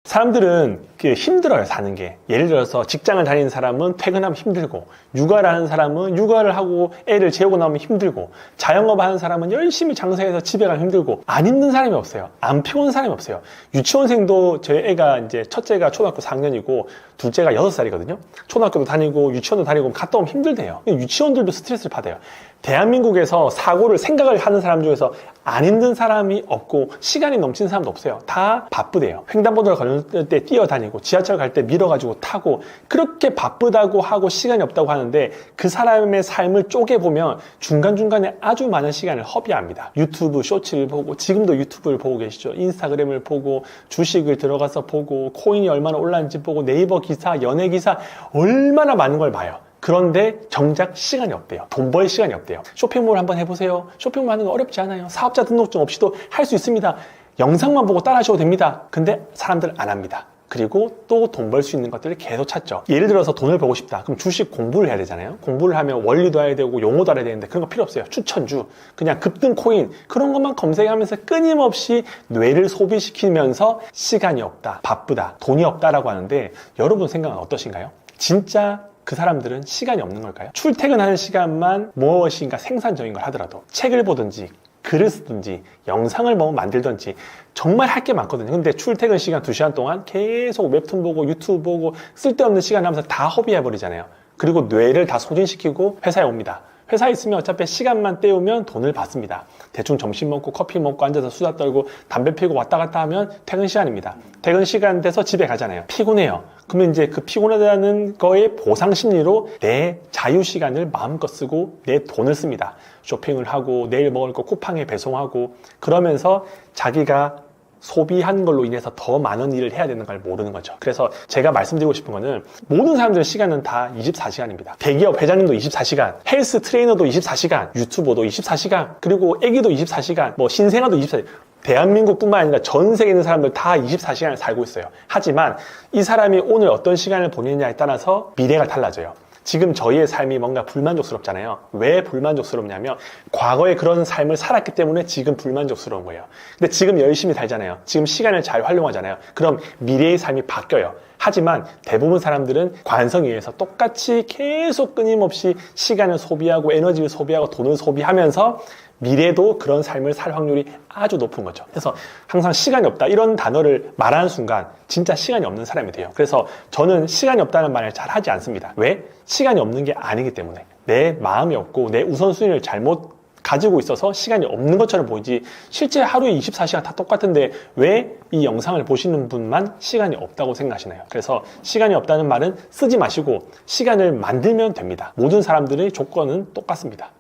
사람들은 힘들어요, 사는 게. 예를 들어서 직장을 다니는 사람은 퇴근하면 힘들고, 육아를 하는 사람은 육아를 하고 애를 재우고 나오면 힘들고, 자영업 하는 사람은 열심히 장사해서 집에 가면 힘들고, 안 힘든 사람이 없어요. 안 피곤한 사람이 없어요. 유치원생도 저희 애가 이제 첫째가 초등학교 4학년이고 둘째가 6살이거든요. 초등학교도 다니고 유치원도 다니고 갔다 오면 힘들대요. 유치원들도 스트레스를 받아요. 대한민국에서 사고를 생각을 하는 사람 중에서 안 힘든 사람이 없고 시간이 넘치는 사람도 없어요. 다 바쁘대요. 횡단보도를 걸을 때 뛰어다니고 지하철 갈 때 밀어가지고 타고 그렇게 바쁘다고 하고 시간이 없다고 하는데 그 사람의 삶을 쪼개보면 중간중간에 아주 많은 시간을 허비합니다. 유튜브 쇼츠를 보고 지금도 유튜브를 보고 계시죠. 인스타그램을 보고 주식을 들어가서 보고 코인이 얼마나 올랐는지 보고 네이버 기사, 연예 기사 얼마나 많은 걸 봐요. 그런데 정작 시간이 없대요. 돈 벌 시간이 없대요. 쇼핑몰 한번 해보세요. 쇼핑몰 하는 거 어렵지 않아요. 사업자 등록증 없이도 할 수 있습니다. 영상만 보고 따라 하셔도 됩니다. 근데 사람들 안 합니다. 그리고 또 돈 벌 수 있는 것들을 계속 찾죠. 예를 들어서 돈을 벌고 싶다. 그럼 주식 공부를 해야 되잖아요. 공부를 하면 원리도 알아야 되고 용어도 알아야 되는데 그런 거 필요 없어요. 추천주, 그냥 급등 코인 그런 것만 검색하면서 끊임없이 뇌를 소비시키면서 시간이 없다, 바쁘다, 돈이 없다라고 하는데 여러분 생각은 어떠신가요? 진짜 그 사람들은 시간이 없는 걸까요? 출퇴근하는 시간만 무엇인가 생산적인 걸 하더라도 책을 보든지 글을 쓰든지 영상을 뭐 만들든지 정말 할 게 많거든요. 근데 출퇴근 시간 2시간 동안 계속 웹툰 보고 유튜브 보고 쓸데없는 시간 하면서 다 허비해버리잖아요. 그리고 뇌를 다 소진시키고 회사에 옵니다. 회사에 있으면 어차피 시간만 때우면 돈을 받습니다. 대충 점심 먹고 커피 먹고 앉아서 수다 떨고 담배 피우고 왔다 갔다 하면 퇴근 시간입니다. 퇴근 시간 돼서 집에 가잖아요. 피곤해요. 그러면 이제 그 피곤하다는 거에 보상 심리로 내 자유 시간을 마음껏 쓰고 내 돈을 씁니다. 쇼핑을 하고 내일 먹을 거 쿠팡에 배송하고 그러면서 자기가 소비한 걸로 인해서 더 많은 일을 해야 되는 걸 모르는 거죠. 그래서 제가 말씀드리고 싶은 거는 모든 사람들의 시간은 다 24시간입니다. 대기업 회장님도 24시간, 헬스 트레이너도 24시간, 유튜버도 24시간, 그리고 애기도 24시간, 뭐 신생아도 24시간. 대한민국뿐만 아니라 전 세계에 있는 사람들 다 24시간을 살고 있어요. 하지만 이 사람이 오늘 어떤 시간을 보내느냐에 따라서 미래가 달라져요. 지금 저희의 삶이 뭔가 불만족스럽잖아요. 왜 불만족스럽냐면 과거에 그런 삶을 살았기 때문에 지금 불만족스러운 거예요. 근데 지금 열심히 살잖아요. 지금 시간을 잘 활용하잖아요. 그럼 미래의 삶이 바뀌어요. 하지만 대부분 사람들은 관성에 의해서 똑같이 계속 끊임없이 시간을 소비하고 에너지를 소비하고 돈을 소비하면서 미래도 그런 삶을 살 확률이 아주 높은 거죠. 그래서 항상 시간이 없다 이런 단어를 말하는 순간 진짜 시간이 없는 사람이 돼요. 그래서 저는 시간이 없다는 말을 잘 하지 않습니다. 왜? 시간이 없는 게 아니기 때문에. 내 마음이 없고 내 우선순위를 잘못 가지고 있어서 시간이 없는 것처럼 보이지 실제 하루에 24시간 다 똑같은데 왜 이 영상을 보시는 분만 시간이 없다고 생각하시나요? 그래서 시간이 없다는 말은 쓰지 마시고 시간을 만들면 됩니다. 모든 사람들의 조건은 똑같습니다.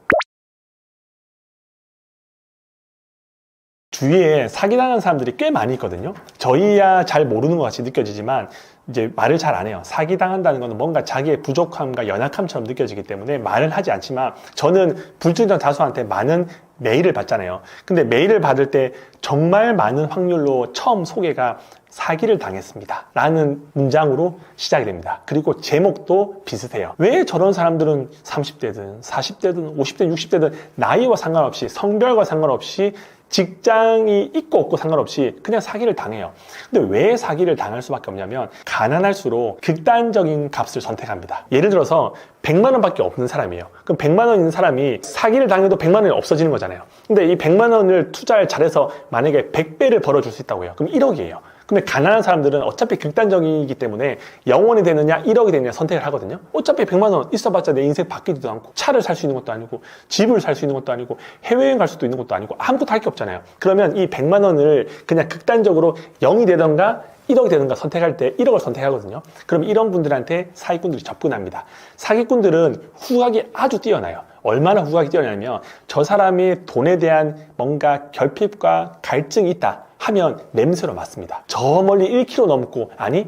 주위에 사기당한 사람들이 꽤 많이 있거든요. 저희야 잘 모르는 것 같이 느껴지지만 이제 말을 잘 안 해요. 사기당한다는 것은 뭔가 자기의 부족함과 연약함처럼 느껴지기 때문에 말을 하지 않지만 저는 불특정 다수한테 많은 메일을 받잖아요. 근데 메일을 받을 때 정말 많은 확률로 처음 소개가 사기를 당했습니다 라는 문장으로 시작이 됩니다. 그리고 제목도 비슷해요. 왜 저런 사람들은 30대든 40대든 50대든 60대든 나이와 상관없이 성별과 상관없이 직장이 있고 없고 상관없이 그냥 사기를 당해요. 근데 왜 사기를 당할 수밖에 없냐면 가난할수록 극단적인 값을 선택합니다. 예를 들어서 100만 원밖에 없는 사람이에요. 그럼 100만 원 있는 사람이 사기를 당해도 100만 원이 없어지는 거잖아요. 근데 이 100만 원을 투자를 잘해서 만약에 100배를 벌어줄 수 있다고 해요. 그럼 1억이에요. 근데 가난한 사람들은 어차피 극단적이기 때문에 0원이 되느냐 1억이 되느냐 선택을 하거든요. 어차피 100만 원 있어봤자 내 인생 바뀌지도 않고 차를 살 수 있는 것도 아니고 집을 살 수 있는 것도 아니고 해외여행 갈 수도 있는 것도 아니고 아무것도 할 게 없잖아요. 그러면 이 100만 원을 그냥 극단적으로 0이 되던가 1억이 되는가 선택할 때 1억을 선택하거든요. 그럼 이런 분들한테 사기꾼들이 접근합니다. 사기꾼들은 후각이 아주 뛰어나요. 얼마나 후각이 뛰어나냐면 저 사람의 돈에 대한 뭔가 결핍과 갈증이 있다 하면 냄새로 맡습니다. 저 멀리 1km 넘고 아니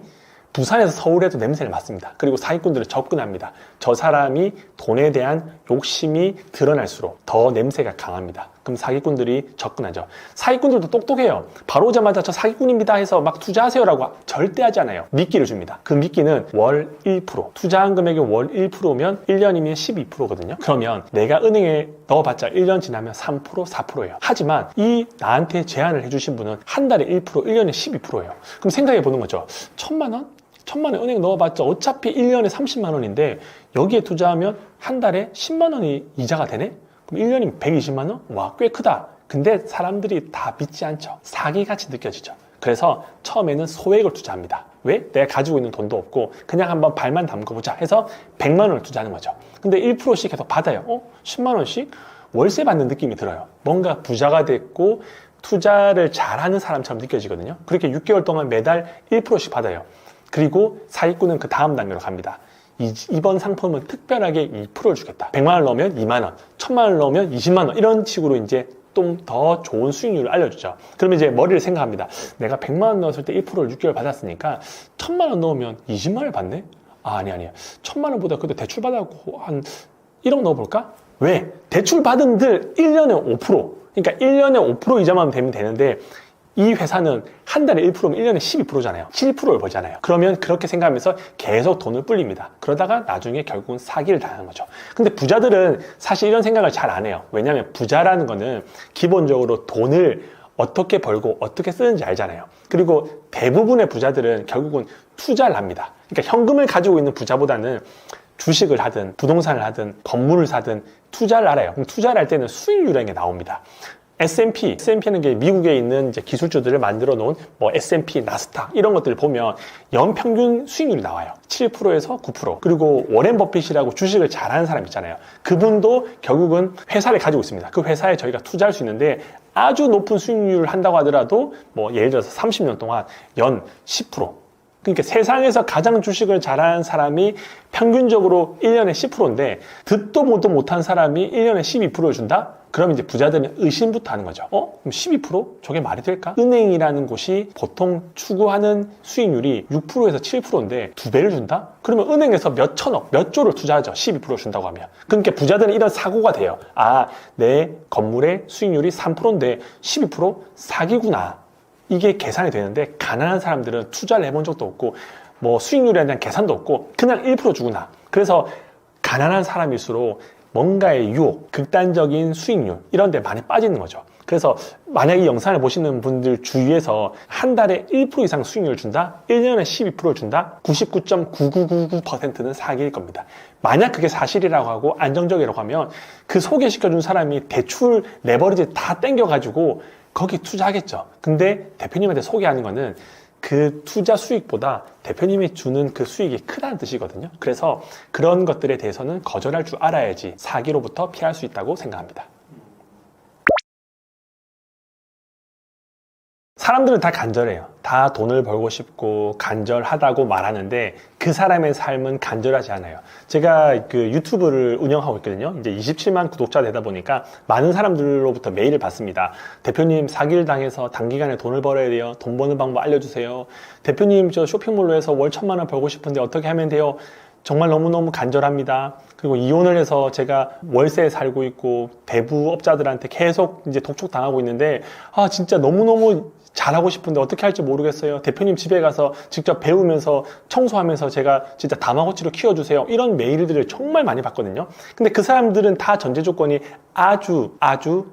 부산에서 서울에도 냄새를 맡습니다. 그리고 사기꾼들은 접근합니다. 저 사람이 돈에 대한 욕심이 드러날수록 더 냄새가 강합니다. 그럼 사기꾼들이 접근하죠. 사기꾼들도 똑똑해요. 바로 오자마자 저 사기꾼입니다 해서 막 투자하세요라고 절대 하지 않아요. 미끼를 줍니다. 그 미끼는 월 1%. 투자한 금액이 월 1%면 1년이면 12%거든요. 그러면 내가 은행에 넣어봤자 1년 지나면 3%, 4%예요. 하지만 이 나한테 제안을 해주신 분은 한 달에 1%, 1년에 12%예요. 그럼 생각해 보는 거죠. 1,000만 원? 1,000만 원 은행에 넣어봤자 어차피 1년에 30만 원인데 여기에 투자하면 한 달에 10만 원이 이자가 되네? 그럼 1년이면 120만 원? 와, 꽤 크다. 근데 사람들이 다 믿지 않죠. 사기같이 느껴지죠. 그래서 처음에는 소액을 투자합니다. 왜? 내가 가지고 있는 돈도 없고 그냥 한번 발만 담궈보자 해서 100만 원을 투자하는 거죠. 근데 1%씩 계속 받아요. 10만 원씩? 월세 받는 느낌이 들어요. 뭔가 부자가 됐고 투자를 잘하는 사람처럼 느껴지거든요. 그렇게 6개월 동안 매달 1%씩 받아요. 그리고 사기꾼은 그 다음 단계로 갑니다. 이번 상품은 특별하게 2%를 주겠다. 100만 원 넣으면 2만 원, 1000만 원 넣으면 20만 원 이런 식으로 이제 좀 더 좋은 수익률을 알려주죠. 그러면 이제 머리를 생각합니다. 내가 100만 원 넣었을 때 1%를 6개월 받았으니까 1000만 원 넣으면 20만 원을 받네? 아니야. 1000만 원보다 그래도 대출 받았고 한 1억 넣어볼까? 왜? 대출 받은들 1년에 5%. 그러니까 1년에 5% 이자만 되면 되는데 이 회사는 한 달에 1%면 1년에 12%잖아요. 7%를 벌잖아요. 그러면 그렇게 생각하면서 계속 돈을 불립니다. 그러다가 나중에 결국은 사기를 당하는 거죠. 근데 부자들은 사실 이런 생각을 잘 안 해요. 왜냐하면 부자라는 거는 기본적으로 돈을 어떻게 벌고 어떻게 쓰는지 알잖아요. 그리고 대부분의 부자들은 결국은 투자를 합니다. 그러니까 현금을 가지고 있는 부자보다는 주식을 하든 부동산을 하든 건물을 사든 투자를 알아요. 그럼 투자를 할 때는 수익률이라는 게 나옵니다. S&P는 게 미국에 있는 이제 기술주들을 만들어 놓은 뭐 S&P, 나스닥 이런 것들을 보면 연평균 수익률이 나와요. 7%에서 9%. 그리고 워렌 버핏이라고 주식을 잘하는 사람 있잖아요. 그분도 결국은 회사를 가지고 있습니다. 그 회사에 저희가 투자할 수 있는데 아주 높은 수익률을 한다고 하더라도 뭐 예를 들어서 30년 동안 연 10%. 그러니까 세상에서 가장 주식을 잘하는 사람이 평균적으로 1년에 10%인데 듣도 보도 못한 사람이 1년에 12%를 준다? 그럼 이제 부자들은 의심부터 하는 거죠. 그럼 12%? 저게 말이 될까? 은행이라는 곳이 보통 추구하는 수익률이 6%에서 7%인데 2배를 준다? 그러면 은행에서 몇 천억, 몇 조를 투자하죠. 12% 준다고 하면. 그러니까 부자들은 이런 사고가 돼요. 내 건물의 수익률이 3%인데 12% 사기구나. 이게 계산이 되는데 가난한 사람들은 투자를 해본 적도 없고 뭐 수익률에 대한 계산도 없고 그냥 1% 주구나. 그래서 가난한 사람일수록 뭔가의 유혹, 극단적인 수익률 이런 데 많이 빠지는 거죠. 그래서 만약 이 영상을 보시는 분들 주위에서 한 달에 1% 이상 수익률을 준다? 1년에 12%를 준다? 99.9999%는 사기일 겁니다. 만약 그게 사실이라고 하고 안정적이라고 하면 그 소개시켜준 사람이 대출 레버리지 다 땡겨가지고 거기 투자하겠죠. 근데 대표님한테 소개하는 거는 그 투자 수익보다 대표님이 주는 그 수익이 크다는 뜻이거든요. 그래서 그런 것들에 대해서는 거절할 줄 알아야지 사기로부터 피할 수 있다고 생각합니다. 사람들은 다 간절해요. 다 돈을 벌고 싶고 간절하다고 말하는데 그 사람의 삶은 간절하지 않아요. 제가 그 유튜브를 운영하고 있거든요. 이제 27만 구독자 되다 보니까 많은 사람들로부터 메일을 받습니다. 대표님 사기를 당해서 단기간에 돈을 벌어야 돼요. 돈 버는 방법 알려주세요. 대표님 저 쇼핑몰로 해서 월 1,000만 원 벌고 싶은데 어떻게 하면 돼요? 정말 너무너무 간절합니다. 그리고 이혼을 해서 제가 월세에 살고 있고 대부업자들한테 계속 이제 독촉당하고 있는데 진짜 너무너무 잘하고 싶은데 어떻게 할지 모르겠어요. 대표님 집에 가서 직접 배우면서 청소하면서 제가 진짜 다마고치로 키워주세요. 이런 메일들을 정말 많이 받거든요. 근데 그 사람들은 다 전제 조건이 아주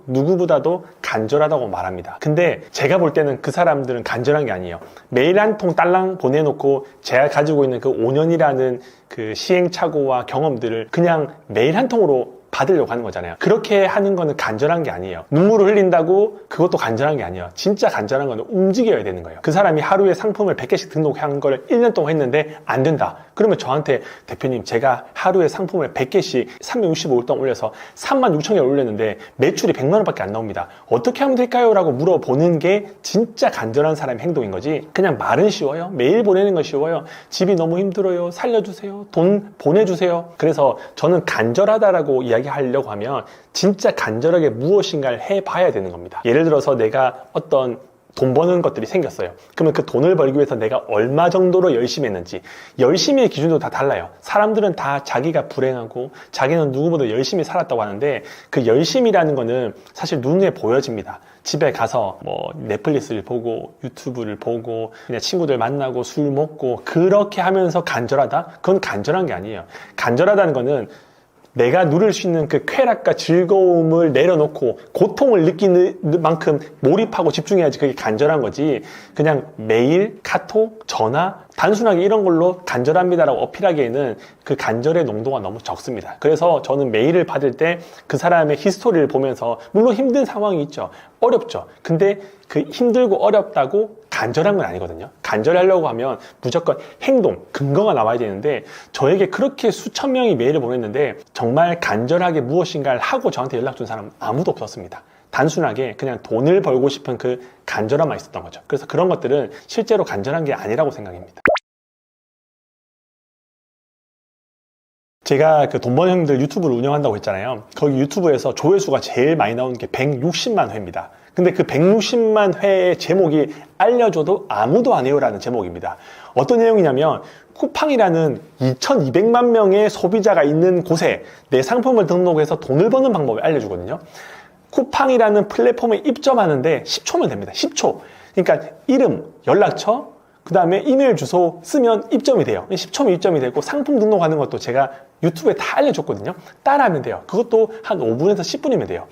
누구보다도 간절하다고 말합니다. 근데 제가 볼 때는 그 사람들은 간절한 게 아니에요. 메일 한 통 딸랑 보내놓고 제가 가지고 있는 그 5년이라는 그 시행착오와 경험들을 그냥 메일 한 통으로 받으려고 하는 거잖아요. 그렇게 하는 거는 간절한 게 아니에요. 눈물을 흘린다고 그것도 간절한 게 아니에요. 진짜 간절한 거는 움직여야 되는 거예요. 그 사람이 하루에 상품을 100개씩 등록한 걸 1년 동안 했는데 안 된다. 그러면 저한테 대표님 제가 하루에 상품을 100개씩 365일 동안 올려서 36,000개를 올렸는데 매출이 100만 원밖에 안 나옵니다. 어떻게 하면 될까요? 라고 물어보는 게 진짜 간절한 사람의 행동인 거지. 그냥 말은 쉬워요. 메일 보내는 건 쉬워요. 집이 너무 힘들어요. 살려주세요. 돈 보내주세요. 그래서 저는 간절하다라고 이야기하려고 하면 진짜 간절하게 무엇인가를 해봐야 되는 겁니다. 예를 들어서 내가 어떤 돈 버는 것들이 생겼어요. 그러면 그 돈을 벌기 위해서 내가 얼마 정도로 열심히 했는지, 열심히의 기준도 다 달라요. 사람들은 다 자기가 불행하고 자기는 누구보다 열심히 살았다고 하는데, 그 열심이라는 거는 사실 눈에 보여집니다. 집에 가서 뭐 넷플릭스를 보고 유튜브를 보고 그냥 친구들 만나고 술 먹고 그렇게 하면서 간절하다? 그건 간절한 게 아니에요. 간절하다는 거는 내가 누릴 수 있는 그 쾌락과 즐거움을 내려놓고 고통을 느끼는 만큼 몰입하고 집중해야지 그게 간절한 거지. 그냥 메일, 카톡, 전화 단순하게 이런 걸로 간절합니다라고 어필하기에는 그 간절의 농도가 너무 적습니다. 그래서 저는 메일을 받을 때 그 사람의 히스토리를 보면서 물론 힘든 상황이 있죠. 어렵죠. 근데 그 힘들고 어렵다고 간절한 건 아니거든요. 간절하려고 하면 무조건 행동, 근거가 나와야 되는데 저에게 그렇게 수천 명이 메일을 보냈는데 정말 간절하게 무엇인가를 하고 저한테 연락 준 사람은 아무도 없었습니다. 단순하게 그냥 돈을 벌고 싶은 그 간절함만 있었던 거죠. 그래서 그런 것들은 실제로 간절한 게 아니라고 생각합니다. 제가 그 돈 버는 형들 유튜브를 운영한다고 했잖아요. 거기 유튜브에서 조회수가 제일 많이 나오는 게 160만 회입니다. 근데 그 160만 회의 제목이 알려줘도 아무도 안 해요라는 제목입니다. 어떤 내용이냐면 쿠팡이라는 2200만 명의 소비자가 있는 곳에 내 상품을 등록해서 돈을 버는 방법을 알려주거든요. 쿠팡이라는 플랫폼에 입점하는데 10초면 됩니다. 10초. 그러니까 이름, 연락처, 그 다음에 이메일 주소 쓰면 입점이 돼요. 10초면 입점이 되고 상품 등록하는 것도 제가 유튜브에 다 알려줬거든요. 따라하면 돼요. 그것도 한 5분에서 10분이면 돼요.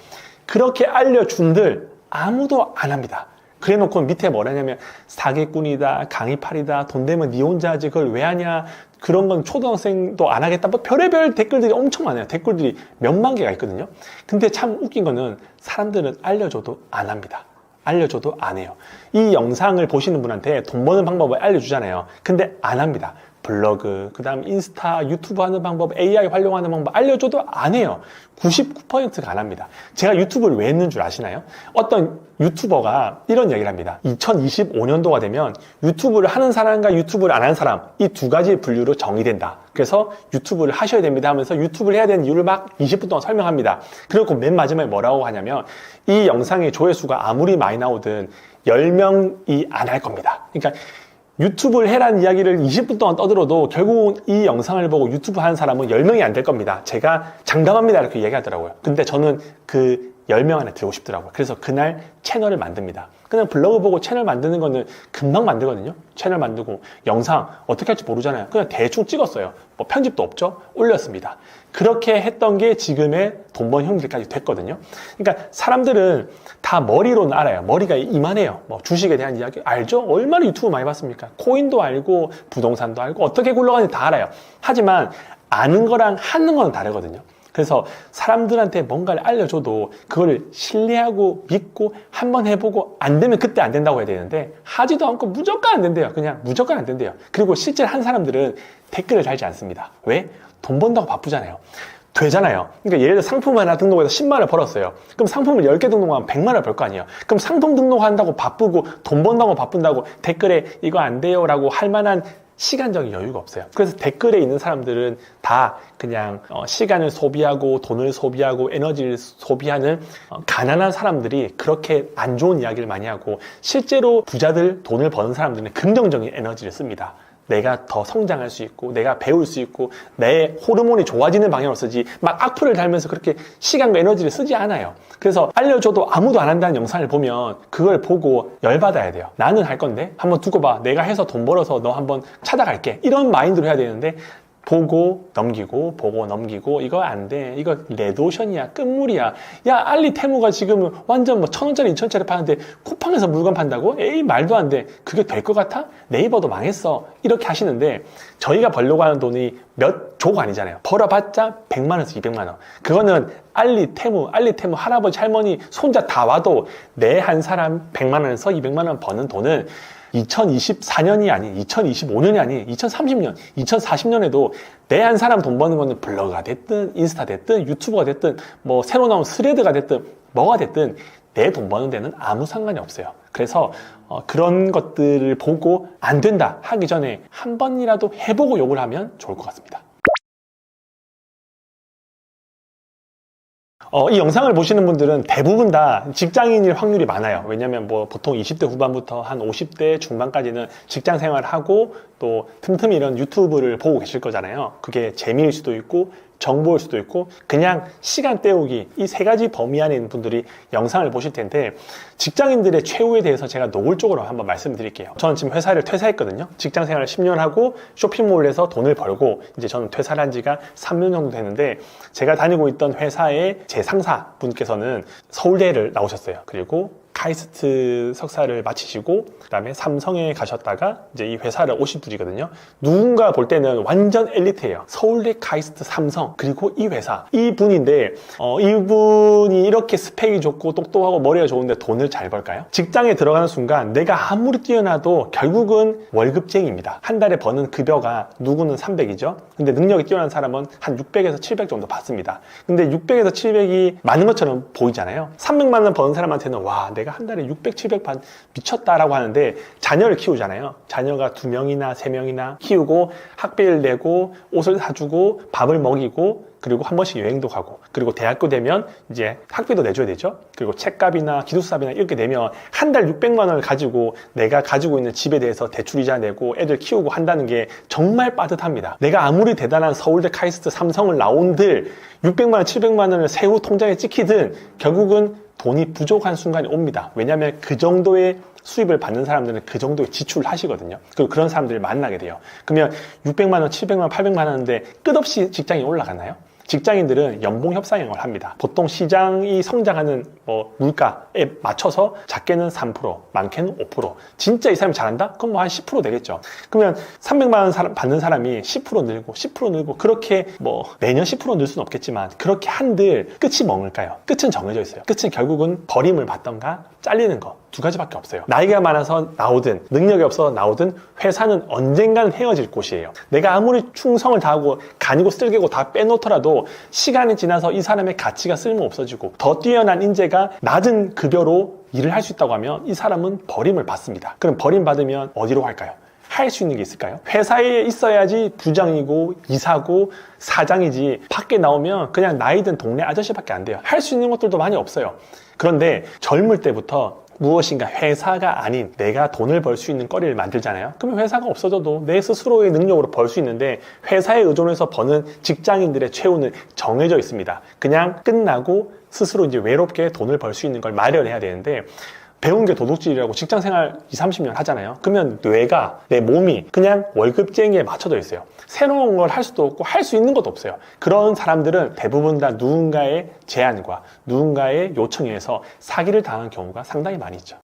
그렇게 알려준들 아무도 안 합니다. 그래 놓고 밑에 뭐라냐면 사기꾼이다, 강의팔이다, 돈 되면 니 혼자 하지 그걸 왜 하냐, 그런 건 초등학생도 안 하겠다, 뭐 별의별 댓글들이 엄청 많아요. 댓글들이 몇만 개가 있거든요. 근데 참 웃긴 거는 사람들은 알려줘도 안 합니다. 알려줘도 안 해요. 이 영상을 보시는 분한테 돈 버는 방법을 알려주잖아요. 근데 안 합니다. 블로그, 그 다음 인스타, 유튜브 하는 방법, AI 활용하는 방법 알려줘도 안 해요. 99%가 안 합니다. 제가 유튜브를 왜 했는 줄 아시나요? 어떤 유튜버가 이런 얘기를 합니다. 2025년도가 되면 유튜브를 하는 사람과 유튜브를 안 하는 사람, 이 두 가지 분류로 정의된다. 그래서 유튜브를 하셔야 됩니다 하면서 유튜브를 해야 되는 이유를 막 20분 동안 설명합니다. 그리고 맨 마지막에 뭐라고 하냐면 이 영상의 조회수가 아무리 많이 나오든 10명이 안 할 겁니다. 그러니까 유튜브를 해라는 이야기를 20분 동안 떠들어도 결국은 이 영상을 보고 유튜브 하는 사람은 10명이 안 될 겁니다. 제가 장담합니다 이렇게 얘기하더라고요. 근데 저는 그 10명 안에 들고 싶더라고요. 그래서 그날 채널을 만듭니다. 그냥 블로그 보고 채널 만드는 거는 금방 만들거든요. 채널 만들고 영상 어떻게 할지 모르잖아요. 그냥 대충 찍었어요. 뭐 편집도 없죠. 올렸습니다. 그렇게 했던 게 지금의 돈 버는 형들까지 됐거든요. 그러니까 사람들은 다 머리로는 알아요. 머리가 이만해요. 뭐 주식에 대한 이야기 알죠? 얼마나 유튜브 많이 봤습니까? 코인도 알고 부동산도 알고 어떻게 굴러가는지 다 알아요. 하지만 아는 거랑 하는 건 다르거든요. 그래서 사람들한테 뭔가를 알려줘도 그걸 신뢰하고 믿고 한번 해보고 안 되면 그때 안 된다고 해야 되는데 하지도 않고 무조건 안 된대요. 그냥 무조건 안 된대요. 그리고 실제로 한 사람들은 댓글을 달지 않습니다. 왜? 돈 번다고 바쁘잖아요. 되잖아요. 그러니까 예를 들어 상품 하나 등록해서 10만 원을 벌었어요. 그럼 상품을 10개 등록하면 100만 원을 벌 거 아니에요. 그럼 상품 등록한다고 바쁘고 돈 번다고 바쁜다고 댓글에 이거 안 돼요 라고 할 만한 시간적인 여유가 없어요. 그래서 댓글에 있는 사람들은 다 그냥 시간을 소비하고 돈을 소비하고 에너지를 소비하는 가난한 사람들이 그렇게 안 좋은 이야기를 많이 하고 실제로 부자들, 돈을 버는 사람들은 긍정적인 에너지를 씁니다. 내가 더 성장할 수 있고 내가 배울 수 있고 내 호르몬이 좋아지는 방향으로 쓰지 막 악플을 달면서 그렇게 시간과 에너지를 쓰지 않아요. 그래서 알려줘도 아무도 안 한다는 영상을 보면 그걸 보고 열받아야 돼요. 나는 할 건데 한번 두고 봐. 내가 해서 돈 벌어서 너 한번 찾아갈게. 이런 마인드로 해야 되는데 보고 넘기고 보고 넘기고 이거 안 돼. 이거 레드오션이야. 끝물이야. 야 알리테무가 지금 완전 뭐 1,000원짜리 2,000원짜리 파는데 쿠팡에서 물건 판다고? 에이 말도 안 돼. 그게 될 것 같아? 네이버도 망했어. 이렇게 하시는데 저희가 벌려고 하는 돈이 몇 조가 아니잖아요. 벌어봤자 100만 원에서 200만 원. 그거는 알리테무 할아버지 할머니 손자 다 와도 내 한 사람 100만 원에서 200만 원 버는 돈은 2024년이 아닌 2025년이 아닌 2030년, 2040년에도 내 한 사람 돈 버는 거는 블로그가 됐든 인스타 됐든 유튜브가 됐든 뭐 새로 나온 스레드가 됐든 뭐가 됐든 내 돈 버는 데는 아무 상관이 없어요. 그래서 그런 것들을 보고 안 된다 하기 전에 한 번이라도 해보고 욕을 하면 좋을 것 같습니다. 이 영상을 보시는 분들은 대부분 다 직장인일 확률이 많아요. 왜냐면 뭐 보통 20대 후반부터 한 50대 중반까지는 직장 생활을 하고 또 틈틈이 이런 유튜브를 보고 계실 거잖아요. 그게 재미일 수도 있고 정보일 수도 있고 그냥 시간 때우기, 이 세 가지 범위 안에 있는 분들이 영상을 보실 텐데, 직장인들의 최후에 대해서 제가 노골적으로 한번 말씀드릴게요. 저는 지금 회사를 퇴사했거든요. 직장 생활을 10년 하고 쇼핑몰에서 돈을 벌고 이제 저는 퇴사를 한 지가 3년 정도 되는데, 제가 다니고 있던 회사의 제 상사 분께서는 서울대를 나오셨어요. 그리고 카이스트 석사를 마치시고 그다음에 삼성에 가셨다가 이제 이 회사를 오신 분이거든요. 누군가 볼 때는 완전 엘리트예요. 서울대, 카이스트, 삼성, 그리고 이 회사, 이 분인데 이분이 이렇게 스펙이 좋고 똑똑하고 머리가 좋은데 돈을 잘 벌까요? 직장에 들어가는 순간 내가 아무리 뛰어나도 결국은 월급쟁이입니다. 한 달에 버는 급여가 누구는 300이죠. 근데 능력이 뛰어난 사람은 한 600에서 700 정도 받습니다. 근데 600에서 700이 많은 것처럼 보이잖아요. 300만 원 버는 사람한테는 와, 내가 한 달에 600, 700 미쳤다라고 하는데, 자녀를 키우잖아요. 자녀가 2명이나 3명이나 키우고 학비를 내고 옷을 사주고 밥을 먹이고 그리고 한 번씩 여행도 가고, 그리고 대학교 되면 이제 학비도 내줘야 되죠. 그리고 책값이나 기숙사비나 이렇게 내면 한 달 600만 원을 가지고 내가 가지고 있는 집에 대해서 대출이자 내고 애들 키우고 한다는 게 정말 빠듯합니다. 내가 아무리 대단한 서울대, 카이스트, 삼성을 나온들 600만 원, 700만 원을 세후 통장에 찍히든 결국은 돈이 부족한 순간이 옵니다. 왜냐하면 그 정도의 수입을 받는 사람들은 그 정도의 지출을 하시거든요. 그리고 그런 사람들을 만나게 돼요. 그러면 600만 원, 700만 원, 800만 원인데 끝없이 직장이 올라가나요? 직장인들은 연봉 협상형을 합니다. 보통 시장이 성장하는 물가에 맞춰서 작게는 3%, 많게는 5%. 진짜 이 사람이 잘한다? 그럼 뭐 한 10% 되겠죠. 그러면 300만 원 받는 사람이 10% 늘고 10% 늘고 그렇게 매년 10% 늘 수는 없겠지만 그렇게 한들 끝이 뭡니까요? 끝은 정해져 있어요. 끝은 결국은 버림을 받던가 잘리는 거. 두 가지밖에 없어요. 나이가 많아서 나오든 능력이 없어서 나오든 회사는 언젠가는 헤어질 곳이에요. 내가 아무리 충성을 다하고 간이고 쓸개고 다 빼놓더라도 시간이 지나서 이 사람의 가치가 쓸모 없어지고 더 뛰어난 인재가 낮은 급여로 일을 할 수 있다고 하면 이 사람은 버림을 받습니다. 그럼 버림받으면 어디로 갈까요? 할 수 있는 게 있을까요? 회사에 있어야지 부장이고 이사고 사장이지, 밖에 나오면 그냥 나이든 동네 아저씨밖에 안 돼요. 할 수 있는 것들도 많이 없어요. 그런데 젊을 때부터 무엇인가 회사가 아닌 내가 돈을 벌 수 있는 거리를 만들잖아요. 그러면 회사가 없어져도 내 스스로의 능력으로 벌 수 있는데, 회사에 의존해서 버는 직장인들의 최후는 정해져 있습니다. 그냥 끝나고 스스로 이제 외롭게 돈을 벌 수 있는 걸 마련해야 되는데, 배운 게 도둑질이라고 직장 생활 20, 30년 하잖아요. 그러면 뇌가, 내 몸이 그냥 월급쟁이에 맞춰져 있어요. 새로운 걸 할 수도 없고 할 수 있는 것도 없어요. 그런 사람들은 대부분 다 누군가의 제안과 누군가의 요청에 의해서 사기를 당한 경우가 상당히 많이 있죠.